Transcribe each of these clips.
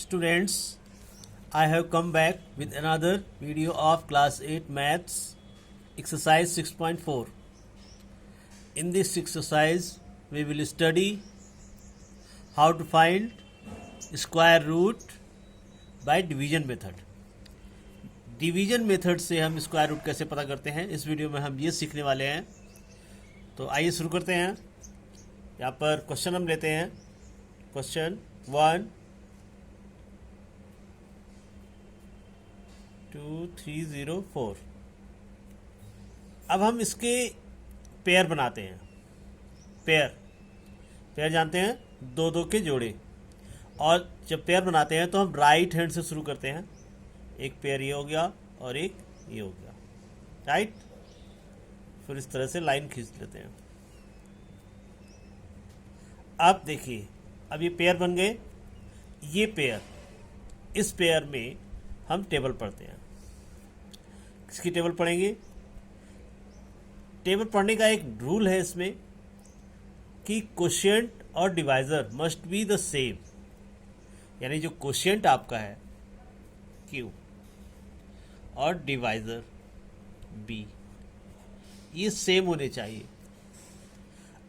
Students, I have come back with another video of class 8 maths exercise 6.4. In this exercise, we will study how to find square root by division method. Division method से हम square root कैसे पता करते हैं, इस video में हम ये सीखने वाले हैं। तो आइए शुरू करते हैं। यहाँ पर क्वेश्चन हम लेते हैं। क्वेश्चन 1 2 3 0 4। अब हम इसके पेयर बनाते हैं। पेयर जानते हैं, दो दो के जोड़े। और जब पेयर बनाते हैं तो हम राइट हैंड से शुरू करते हैं। एक पेयर ये हो गया और एक ये हो गया, राइट। फिर इस तरह से लाइन खींच लेते हैं। अब देखिए, अब ये पेयर बन गए। ये पेयर, इस पेयर में हम टेबल पढ़ते हैं। किसकी टेबल पढ़ेंगे? टेबल पढ़ने का एक रूल है इसमें कि कोशिएंट और divisor must be the same. यानी जो कोशिएंट आपका है Q और डिवाइजर B, ये सेम होने चाहिए।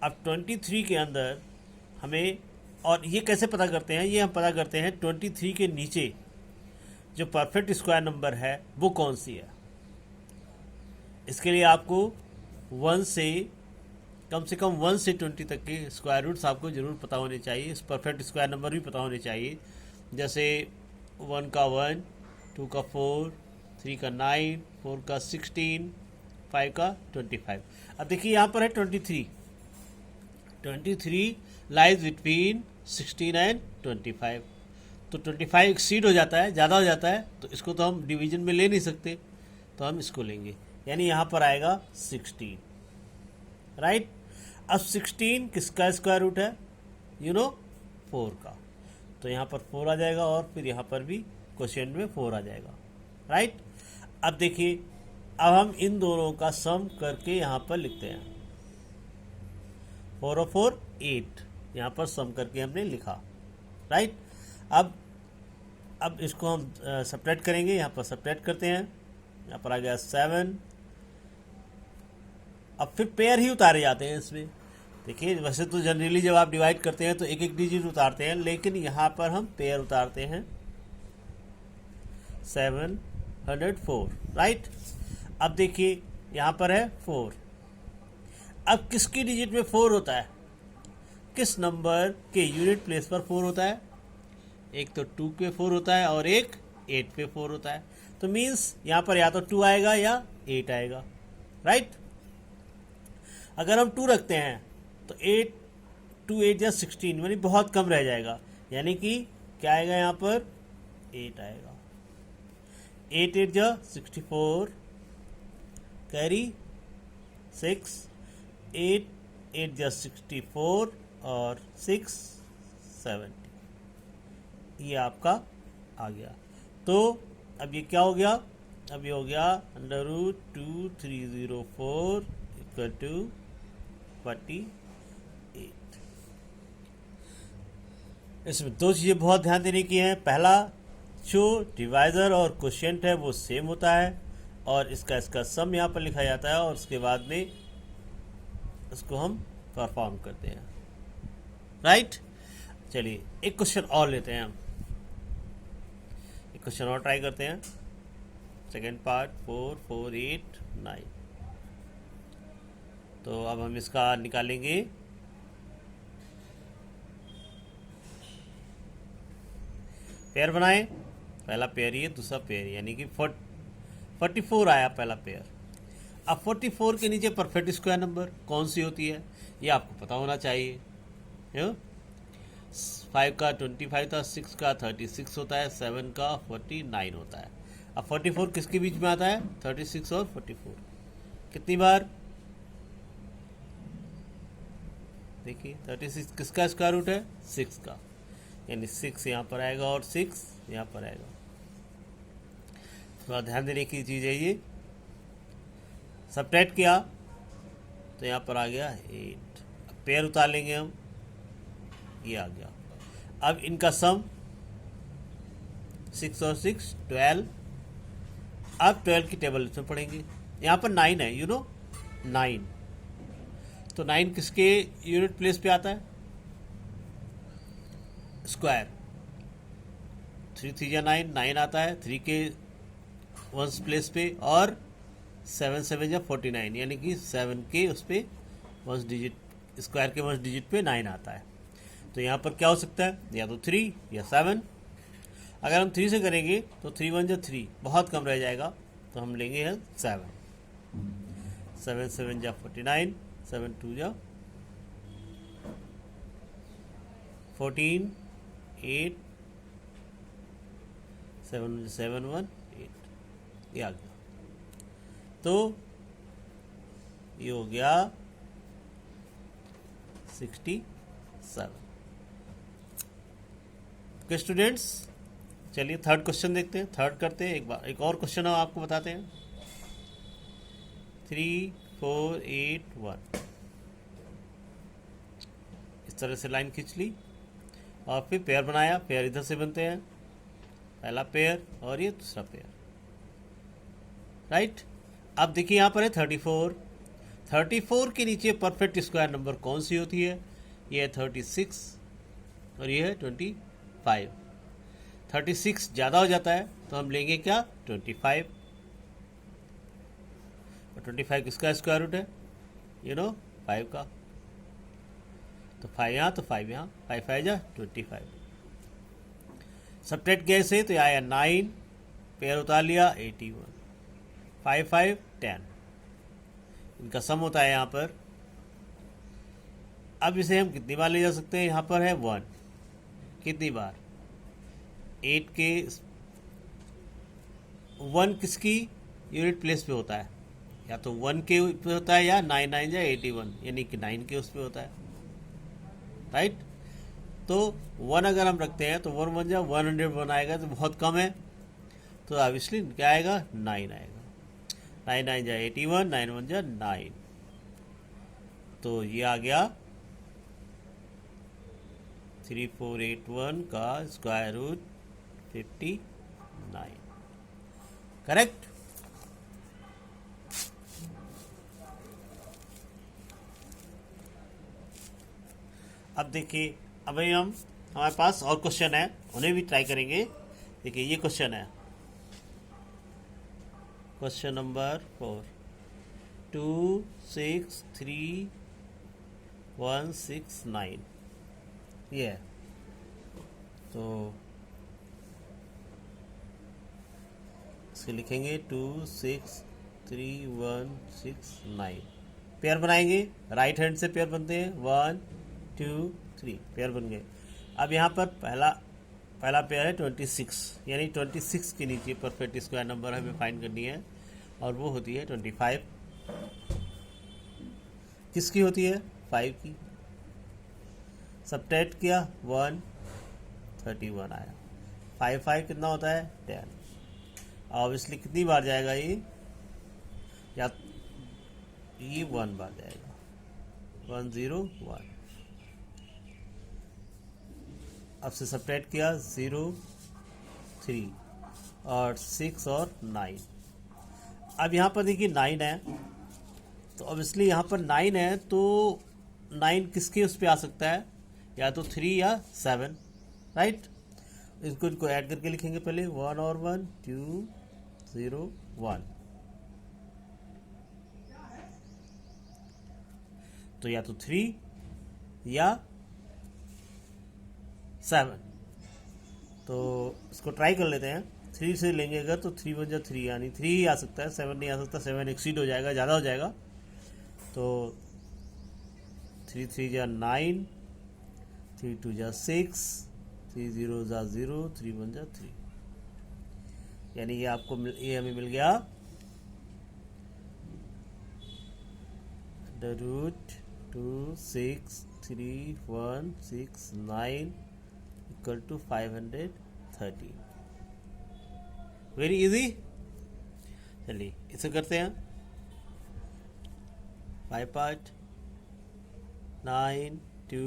अब 23 के अंदर हमें, और ये कैसे पता करते हैं? ये हम पता करते हैं 23 के नीचे जो परफेक्ट स्क्वायर नंबर है वो कौन सी है। इसके लिए आपको 1 से कम 1 से 20 तक के स्क्वायर रूट्स आपको ज़रूर पता होने चाहिए। इस परफेक्ट स्क्वायर नंबर भी पता होने चाहिए, जैसे 1 का 1, 2 का 4, 3 का 9, 4 का 16, 5 का 25। अब देखिए यहाँ पर है 23 लाइज बिटवीन 16 एंड 25। तो 25 एक्सीड हो जाता है, ज़्यादा हो जाता है, तो इसको तो हम डिवीजन में ले नहीं सकते, तो हम इसको लेंगे। यानी यहाँ पर आएगा 16, राइट। अब 16 किसका स्क्वायर रूट है? 4 का। तो यहाँ पर 4 आ जाएगा और फिर यहाँ पर भी क्वोशिएंट में 4 आ जाएगा, राइट। अब देखिए, अब हम इन दोनों का सम करके यहाँ पर लिखते हैं। 4 और 4 8, यहाँ पर सम करके हमने लिखा, राइट। अब इसको हम सब्ट्रैक्ट करेंगे। यहाँ पर सब्ट्रैक्ट करते हैं। यहाँ पर आ गया 7। अब फिर पेयर ही उतारे जाते हैं इसमें। देखिए, वैसे तो जनरली जब आप डिवाइड करते हैं तो एक एक डिजिट उतारते हैं, लेकिन यहाँ पर हम पेयर उतारते हैं। 704, राइट। अब देखिए, यहाँ पर है 4। अब किसकी डिजिट में 4 होता है? किस नंबर के यूनिट प्लेस पर 4 होता है? एक तो 2 पे 4 होता है और एक 8 पे 4 होता है। तो मीन्स यहाँ पर या तो 2 आएगा या 8 आएगा, राइट। अगर हम 2 रखते हैं तो 8 2 8 या 16, यानी बहुत कम रह जाएगा। यानी कि क्या आएगा? यहाँ पर 8 आएगा। 8 8 जा 64, कैरी 6, 8 8 जा 64 और 6 70। ये आपका आ गया। तो अब ये क्या हो गया? अब ये हो गया √2304 इक्वल टू 48। इसमें दो चीज़ें बहुत ध्यान देने की हैं। पहला, जो डिवाइज़र और क्वोशिएंट है वो सेम होता है, और इसका सम यहाँ पर लिखा जाता है, और उसके बाद में इसको हम परफॉर्म करते हैं, राइट। चलिए एक क्वेश्चन और लेते हैं हम। एक क्वेश्चन और ट्राई करते हैं। Second part 4 4 8 9। तो अब हम इसका निकालेंगे। पेयर बनाएं। पहला पेयर ये, दूसरा पेयर, यानी कि 44 आया पहला पेयर। अब 44 के नीचे परफेक्ट स्क्वायर नंबर कौन सी होती है ये आपको पता होना चाहिए। 5 का 25 था, 6 का 36 होता है, 7 का 49 होता है। अब 44 किसके बीच में आता है? 36 और 44। कितनी बार? देखिए, 36 किसका स्क्वायर रूट है? 6 का। यानी 6 यहाँ पर आएगा और 6 यहाँ पर आएगा। थोड़ा ध्यान देने की चीज़ है ये। सब्ट्रैक्ट किया तो यहाँ पर आ गया 8। पेयर उतार लेंगे हम, ये आ गया। अब इनका सम 6 और 6 12। अब 12 की टेबल इसमें पढ़ेंगे। यहाँ पर 9 है, 9। तो 9 किसके यूनिट प्लेस पे आता है? स्क्वायर। 3 3 या 9, 9 आता है 3 के वंस प्लेस पे, और 7 7 या 49, यानी कि 7 के उस पर वंस डिजिट, स्क्वायर के वंस डिजिट पे 9 आता है। तो यहाँ पर क्या हो सकता है? या तो 3 या 7। अगर हम 3 से करेंगे तो 3 1 या 3 बहुत कम रह जाएगा, तो हम लेंगे है 7। 7 7 या 49, 7 2 या 14, 8, 7 7 1 8, ये आ गया। तो ये हो गया 67। ओके स्टूडेंट्स, चलिए थर्ड क्वेश्चन देखते हैं। थर्ड करते हैं, एक और क्वेश्चन हम आपको बताते हैं। 3 4 8 1, इस तरह से लाइन खींच ली और फिर पेयर बनाया। पेयर इधर से बनते हैं, पहला पेयर और ये दूसरा पेयर, राइट। अब देखिए यहाँ पर है 34। 34 के नीचे परफेक्ट स्क्वायर नंबर कौन सी होती है? ये है 36 और ये है 25। 36 ज़्यादा हो जाता है तो हम लेंगे क्या? 25। और 25 किसका स्क्वायर रूट है? 5 का। तो 5 यहाँ, तो 5 यहाँ, 5 5 जा 25। सब्ट्रैक्ट किया इसे तो आया 9, पेयर उतार लिया 81, 5 5 10। इनका सम होता है यहाँ पर। अब इसे हम कितनी बार ले जा सकते हैं? यहाँ पर है 1, कितनी बार? 8 के 1 किसकी यूनिट प्लेस पे होता है? या तो 1 के पे होता है, या 9 9 या 81, यानी कि 9 के उस पे होता है, राइट। तो 1 अगर हम रखते हैं तो 1 1 जा 101 आएगा, तो बहुत कम है, तो ऑब्वियसली क्या आएगा? 9 आएगा। 9 9 जा 81, 9 1 जा 9, तो ये आ गया 3481 का स्क्वायर रूट 59, करेक्ट। अब देखिए, अभी हमारे पास और क्वेश्चन है, उन्हें भी ट्राई करेंगे। देखिए ये क्वेश्चन है, क्वेश्चन नंबर 4, 2 6 3 1 6 9, ये है। तो इसके लिखेंगे 2 6 3 1 6 9, पेयर बनाएंगे। राइट हैंड से पेयर बनते हैं, 1 2 3, पेयर बन गए। अब यहाँ पर पहला पेयर है 26, यानी 26 के नीचे परफेक्ट स्क्वायर नंबर हमें फाइंड करनी है, और वो होती है 25। किसकी होती है? 5 की। सब्ट्रैक्ट किया 1, 31 आया। 5 5 कितना होता है? 10। ऑब्वियसली कितनी बार जाएगा ये? या ये 1 बार जाएगा, 1 0 1। अब से सब्ट्रैक्ट किया 0 3 और 6 और 9। अब यहाँ पर देखिए 9 है, तो ऑब्वियसली यहाँ पर 9 है, तो 9 किसके उस पर आ सकता है? या तो 3 या 7, राइट। इनको ऐड करके लिखेंगे पहले, 1 और 1 2 0 1। तो या तो 3 या 7। तो इसको ट्राई कर लेते हैं। 3 से लेंगे अगर, तो 3 1 जा 3, यानी 3 ही आ सकता है, 7 नहीं आ सकता। 7 एक्सीड हो जाएगा, ज़्यादा हो जाएगा। तो 3 3 जा 9, 3 2 जा 6, 3 0 जा 0, 3 1 जा 3, यानी ये आपको ये हमें मिल गया the root 2 6 3 1 6 9 equal to 530। Very easy. चलिए इसे करते हैं। 5 पार्ट 9 2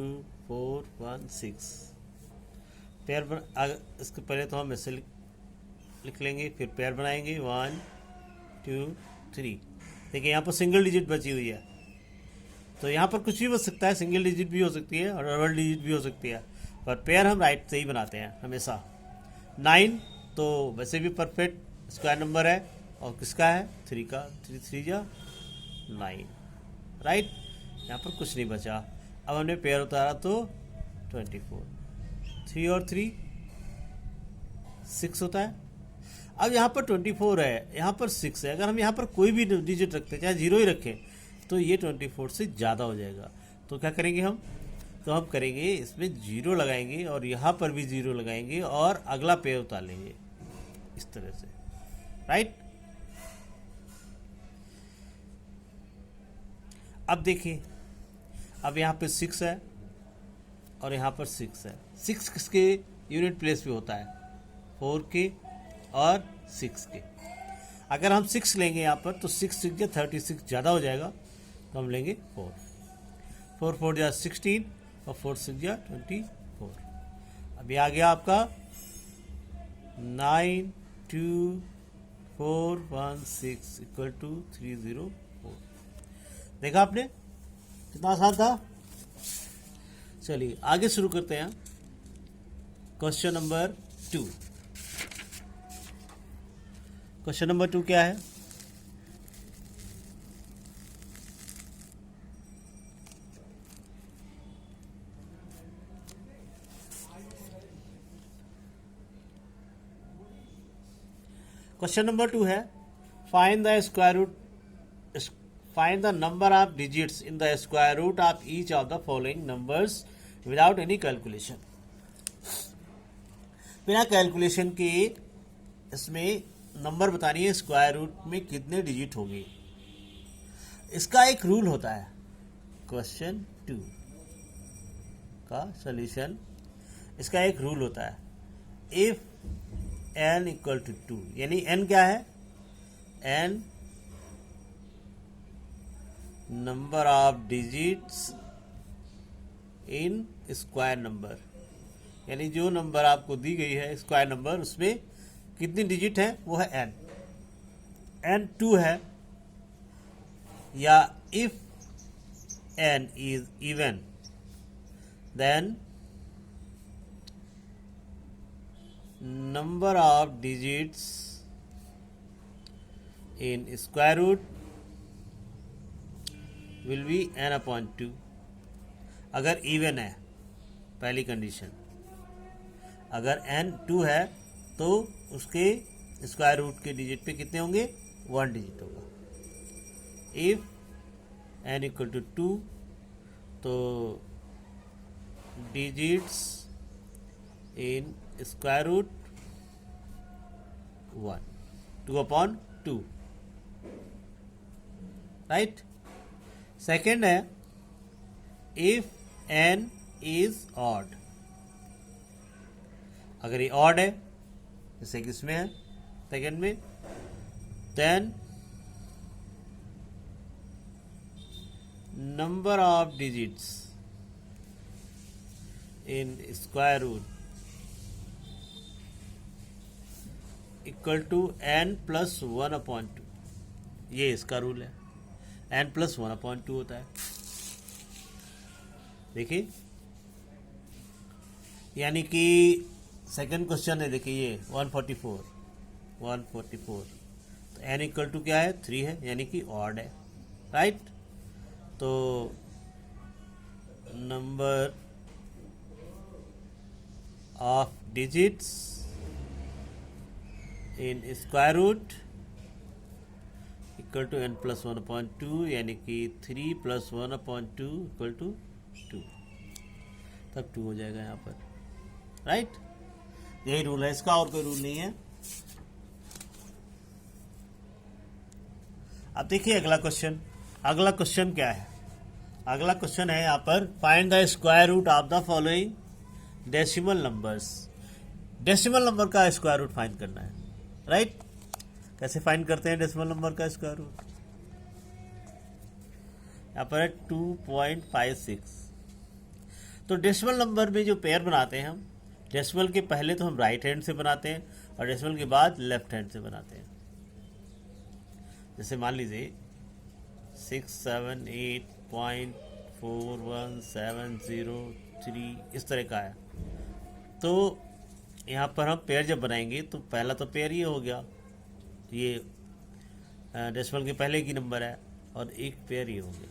4 1 6 पेयर इसके पहले तो हम ऐसे लिख लेंगे, फिर पेयर बनाएंगे 1 2 3। देखिए यहाँ पर सिंगल डिजिट बची हुई है, तो यहाँ पर कुछ भी बच सकता है, सिंगल डिजिट भी हो सकती है और डबल डिजिट भी हो सकती है, पर पेयर हम राइट से ही बनाते हैं हमेशा। 9 तो वैसे भी परफेक्ट स्क्वायर नंबर है, और किसका है, 3 का, 3 3 जा 9, राइट। यहाँ पर कुछ नहीं बचा। अब हमने पेयर उतारा तो 24, 3 और 3 6 होता है। अब यहाँ पर 24 है, यहाँ पर 6 है, अगर हम यहाँ पर कोई भी डिजिट रखते हैं, चाहे 0 ही रखें, तो ये 24 से ज़्यादा हो जाएगा। तो क्या करेंगे हम, तो हम करेंगे इसमें 0 लगाएंगे और यहाँ पर भी 0 लगाएंगे और अगला पेयर उतार लेंगे इस तरह से, राइट। अब देखिए, अब यहाँ पे 6 है और यहाँ पर 6 है। 6 किसके यूनिट प्लेस पे होता है, 4 के और 6 के। अगर हम 6 लेंगे यहाँ पर तो 6 6 या 36 ज़्यादा हो जाएगा, तो हम लेंगे 4 4 4 या 16 और 4 6 या 24। अब ये आ गया आपका 9 2 4 1 6 इक्वल टू 304। देखा आपने कितना आसान था। चलिए आगे शुरू करते हैं। Question number 2। क्वेश्चन नंबर 2 क्या है, क्वेश्चन नंबर 2 है find the square root, find the number of digits in the square root of each of the following numbers without any calculation. बिना कैलकुलेशन के इसमें नंबर बतानी है स्क्वायर रूट में कितने डिजिट होंगे। इसका एक रूल होता है। क्वेश्चन 2 का सॉल्यूशन, इसका एक रूल होता है, इफ n इक्वल टू 2, यानी n क्या है, n number of digits in square number, यानी जो नंबर आपको दी गई है स्क्वायर नंबर, उसमें कितनी डिजिट है, वो है n। n 2 है, या if n is even then number of digits in square root will be n/2। अगर इवन है, पहली कंडीशन, अगर n 2 है तो उसके स्क्वायर रूट के डिजिट पे कितने होंगे, 1 डिजिट होगा। इफ n इक्वल टू 2 तो digits in square root 1, 2/2, right. Second है इफ n इज ऑड, अगर ये ऑड है जैसे कि इसमें है सेकेंड में, then number of digits in square root equal to n plus 1/2। ये इसका रूल है, n प्लस 1/2 होता है। देखिए, यानी कि सेकंड क्वेश्चन है, देखिए ये 144 तो n इक्वल टू क्या है, 3 है, यानी कि ऑड है, राइट। तो number of digits in square root equal to n plus 1/2, यानी कि 3 प्लस 1/2 इक्वल टू 2, तब 2 हो जाएगा यहाँ पर, राइट। यही रूल है इसका, और कोई रूल नहीं है। अब देखिए अगला क्वेश्चन। अगला क्वेश्चन क्या है, अगला क्वेश्चन है यहाँ पर find the square root of the following decimal numbers. Decimal number का स्क्वायर रूट फाइंड करना है, राइट। कैसे फाइंड करते हैं डेसिमल नंबर का स्क्वायर रूट, यहाँ पर है 2.56। तो डेसिमल नंबर में जो पेयर बनाते हैं हम, डेसिमल के पहले तो हम राइट हैंड से बनाते हैं और डेसिमल के बाद लेफ्ट हैंड से बनाते हैं। जैसे मान लीजिए 678.41703 इस तरह का है, तो यहाँ पर हम पेयर जब बनाएंगे तो पहला तो पेयर ये हो गया, ये डेसिमल के पहले की नंबर है, और एक पेयर ये हो गया।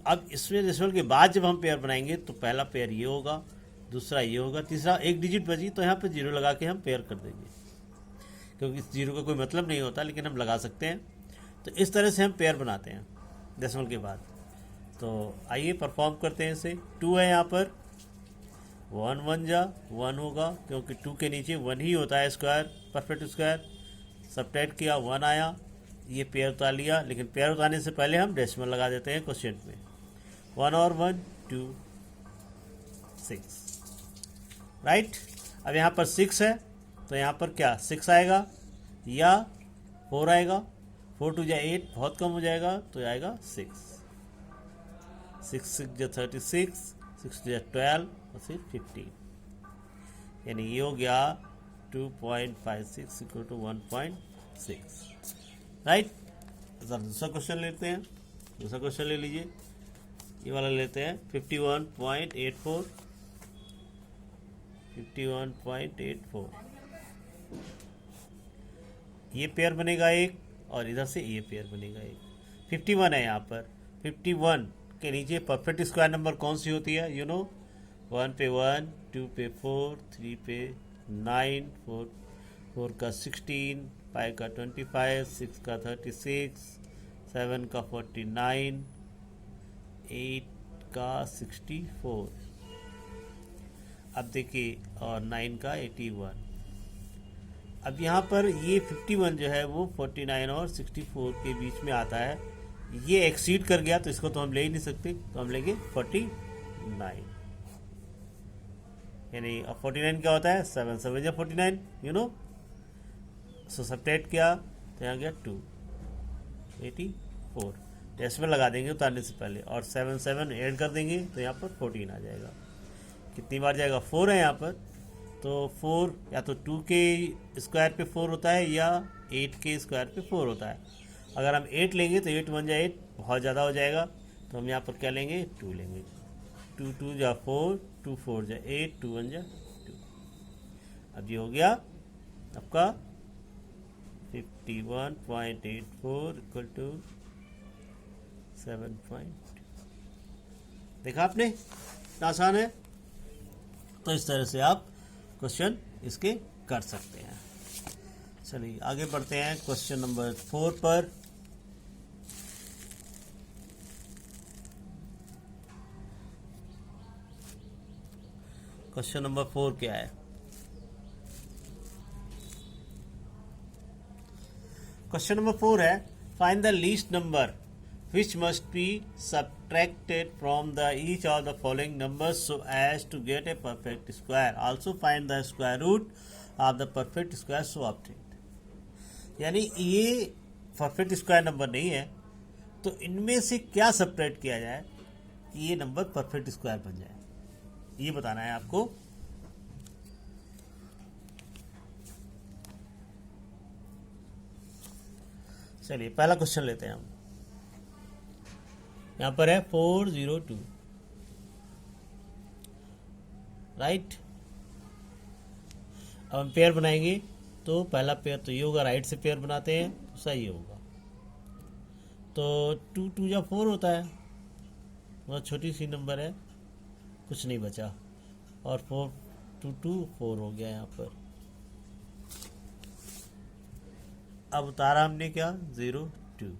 अब इसमें डेसिमल के बाद जब हम पेयर बनाएंगे तो पहला पेयर ये होगा, दूसरा ये होगा, तीसरा एक डिजिट बची तो यहाँ पर जीरो लगा के हम पेयर कर देंगे, क्योंकि इस जीरो का कोई मतलब नहीं होता लेकिन हम लगा सकते हैं। तो इस तरह से हम पेयर बनाते हैं डेसिमल के बाद। तो आइए परफॉर्म करते हैं इसे। 2 है यहाँ पर, 1 1 जा 1 होगा, क्योंकि 2 के नीचे 1 ही होता है स्क्वायर, परफेक्ट स्क्वायर। सब्ट्रैक्ट किया 1 आया, ये पेयर उतार लिया, लेकिन पेयर उतारने से पहले हम डेसिमल लगा देते हैं क्वोशिएंट में। 1 और 1 2 6, राइट। अब यहाँ पर 6 है तो यहाँ पर क्या 6 आएगा या 4 आएगा। 4 2 जा 8, बहुत कम हो जाएगा तो आएगा 6। 6 6 जा 36, 6 2 जा 12 और फिर 15, यानी ये हो गया 2.56 इक्वल टू 1.6, राइट। सर दूसरा क्वेश्चन लेते हैं, दूसरा क्वेश्चन ले लीजिए, ये वाला लेते हैं 51.84, 51.84। ये पेयर बनेगा एक और इधर से ये पेयर बनेगा एक। 51 है यहाँ पर, 51 के नीचे परफेक्ट स्क्वायर नंबर कौन सी होती है, यू नो। 1 पे 1, 2 पे 4, 3 पे 9, 4 का 16, 5 का 25, 6 का 36, 7 का 49, 8 का 64, अब देखिए, और 9 का 81। अब यहाँ पर ये 51 जो है वो 49 और 64 के बीच में आता है। ये एक्सीड कर गया तो इसको तो हम ले ही नहीं सकते, तो हम लेंगे 49, यानी अब 49 क्या होता है, 7 7 या 49, यू नो। सो सब्ट्रैक्ट किया तो यहाँ गया 2 84, डेसिमल लगा देंगे उतारने से पहले, और 7 7 ऐड कर देंगे तो यहाँ पर 14 आ जाएगा। कितनी बार जाएगा, 4 है यहाँ पर, तो 4 या तो 2 के स्क्वायर पे 4 होता है या 8 के स्क्वायर पे 4 होता है। अगर हम 8 लेंगे तो 8 1 जा 8 बहुत ज़्यादा हो जाएगा, तो हम यहाँ पर क्या लेंगे, 2 लेंगे। 2 2 जा 4, 2 4 जा 8, 2 1 जा 2। अब ये हो गया आपका 51.84 इक्वल टू 7.2। देखा आपने, इतना आसान है। तो इस तरह से आप क्वेश्चन इसके कर सकते हैं। चलिए आगे बढ़ते हैं क्वेश्चन नंबर 4 पर। क्वेश्चन नंबर 4 क्या है, क्वेश्चन नंबर 4 है, find the least number which must be subtracted from the each of the following numbers so as to get a perfect square. Also find the square root of the perfect square so obtained. यानी ये perfect square number नहीं है, तो इनमें से क्या subtract किया जाए कि ये नंबर परफेक्ट स्क्वायर बन जाए, ये बताना है आपको। चलिए पहला क्वेश्चन लेते हैं हम। यहाँ पर है 402, राइट। अब हम पेयर बनाएंगे तो पहला पेयर तो ये होगा, राइट से पेयर बनाते हैं तो सही होगा। तो 2 2 या 4 होता है, बहुत छोटी सी नंबर है, कुछ नहीं बचा, और 4 2 2 4 हो गया यहाँ पर। अब उतारा हमने क्या, 0 2।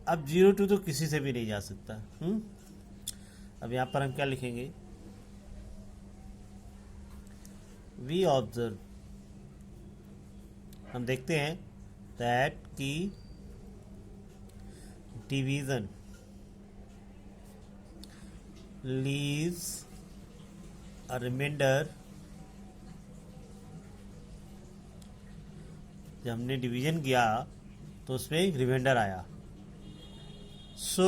अब 0 2 तो किसी से भी नहीं जा सकता। अब यहाँ पर हम क्या लिखेंगे, वी ऑब्जर्व, हम देखते हैं दैट की डिवीजन लीव्स अ रिमाइंडर। जब हमने डिवीजन किया तो उसमें एक रिमाइंडर आया। So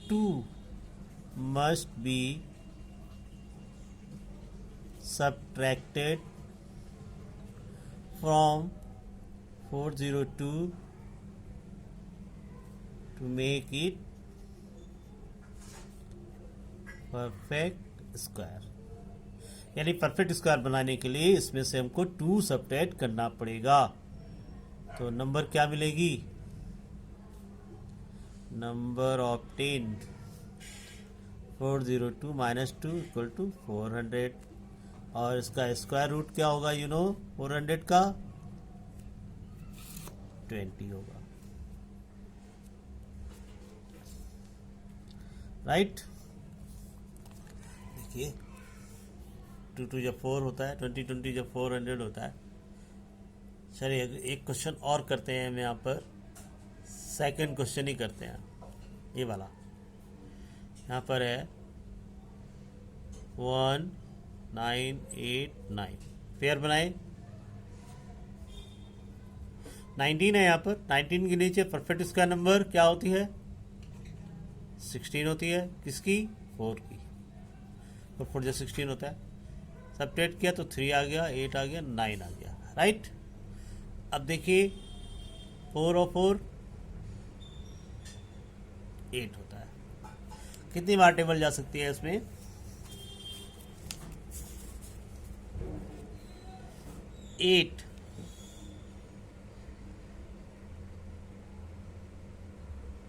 2 must be subtracted from 402 to make it perfect square. यानी परफेक्ट स्क्वायर बनाने के लिए इसमें से हमको 2 सब्ट्रैक्ट करना पड़ेगा। तो नंबर क्या मिलेगी? Number obtain 402 minus 2 equal to 400। और इसका स्क्वायर रूट क्या होगा? 400 का 20 होगा, राइट। देखिए 2 2 जब 4 होता है, 20 20 जब 400 होता है। चलिए एक क्वेश्चन और करते हैं हम यहाँ पर, सेकंड क्वेश्चन ही करते हैं, ये वाला। यहाँ पर है 1989, पेयर बनाए। 19 है यहाँ पर, 19 के नीचे परफेक्ट स्क्वायर नंबर क्या होती है? 16 होती है। किसकी? 4 की। 4 जो 16 होता है, सब्ट्रैक्ट किया तो 3 आ गया, 8 आ गया, 9 आ गया, राइट। अब देखिए 4 और 4 8 होता है। कितनी बार टेबल जा सकती है इसमें? 8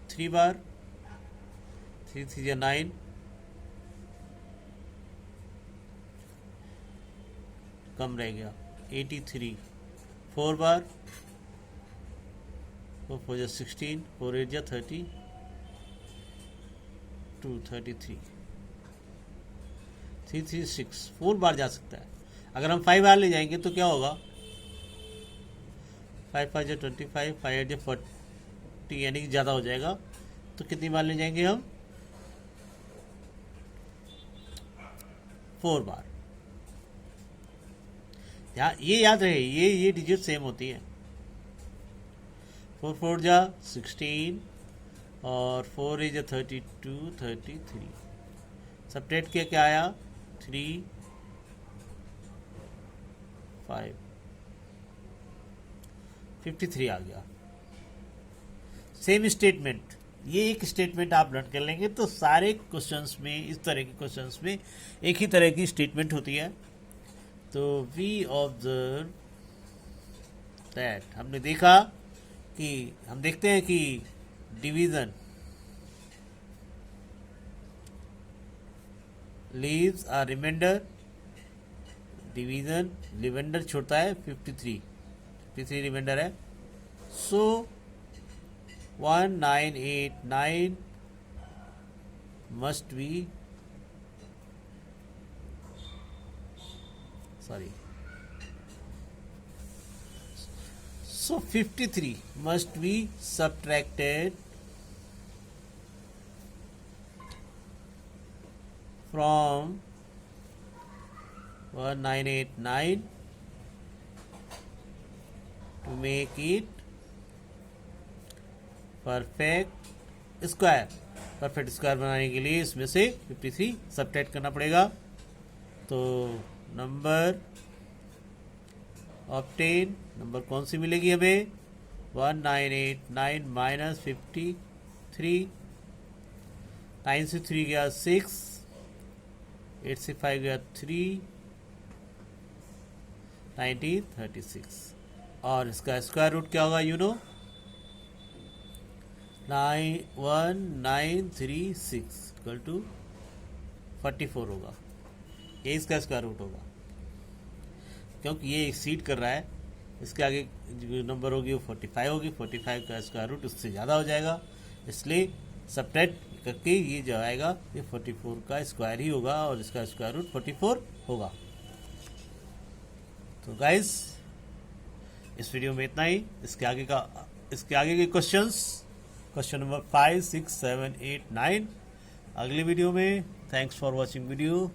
3 बार, 3 3 9, कम रह गया 83। 4 बार, 4 4 16, 4 8 30, 2 33, 3 3 6, 4 बार जा सकता है। अगर हम 5 बार ले जाएंगे तो क्या होगा? 5 5 25, 5 8 40, यानी कि ज़्यादा हो जाएगा। तो कितनी बार ले जाएंगे हम? 4 बार। ये याद रहे, ये डिजिट सेम होती है। 4 4 जा 16 और 4 8 जा 32 33। सब्ट्रैक्ट किया क्या आया? 3 5 53 आ गया। सेम स्टेटमेंट, ये एक स्टेटमेंट आप लर्न कर लेंगे तो सारे क्वेश्चंस में, इस तरह के क्वेश्चंस में एक ही तरह की स्टेटमेंट होती है। तो वी ऑब्जर्व दैट, हमने देखा कि, हम देखते हैं कि डिवीजन लीव्स आ रिमाइंडर, डिवीजन रिमाइंडर छोड़ता है 53 रिमाइंडर है। सो 1989 must be, so 53 must be subtracted from 1989 to make it perfect square. Perfect square बनाने के लिए इसमें से 53 सब्ट्रैक्ट करना पड़ेगा। तो नंबर ऑब्टेन, नंबर कौन सी मिलेगी हमें? 1989 माइनस 53। 9 से 3 गया 6, 8 से 5 गया 3, 1936। और इसका स्क्वायर रूट क्या होगा? 1936 इक्वल टू 44 होगा। ये इसका स्क्वायर रूट होगा, क्योंकि ये एक्सीड कर रहा है। इसके आगे जो नंबर होगी वो 45 होगी। 45 का स्क्वायर रूट उससे ज़्यादा हो जाएगा, इसलिए सब्ट्रैक्ट करके ये जो आएगा ये 44 का स्क्वायर ही होगा और इसका स्क्वायर रूट 44 होगा। तो गाइस इस वीडियो में इतना ही। इसके आगे के क्वेश्चन नंबर 5 6 7 8 9 अगली वीडियो में। Thanks for watching video.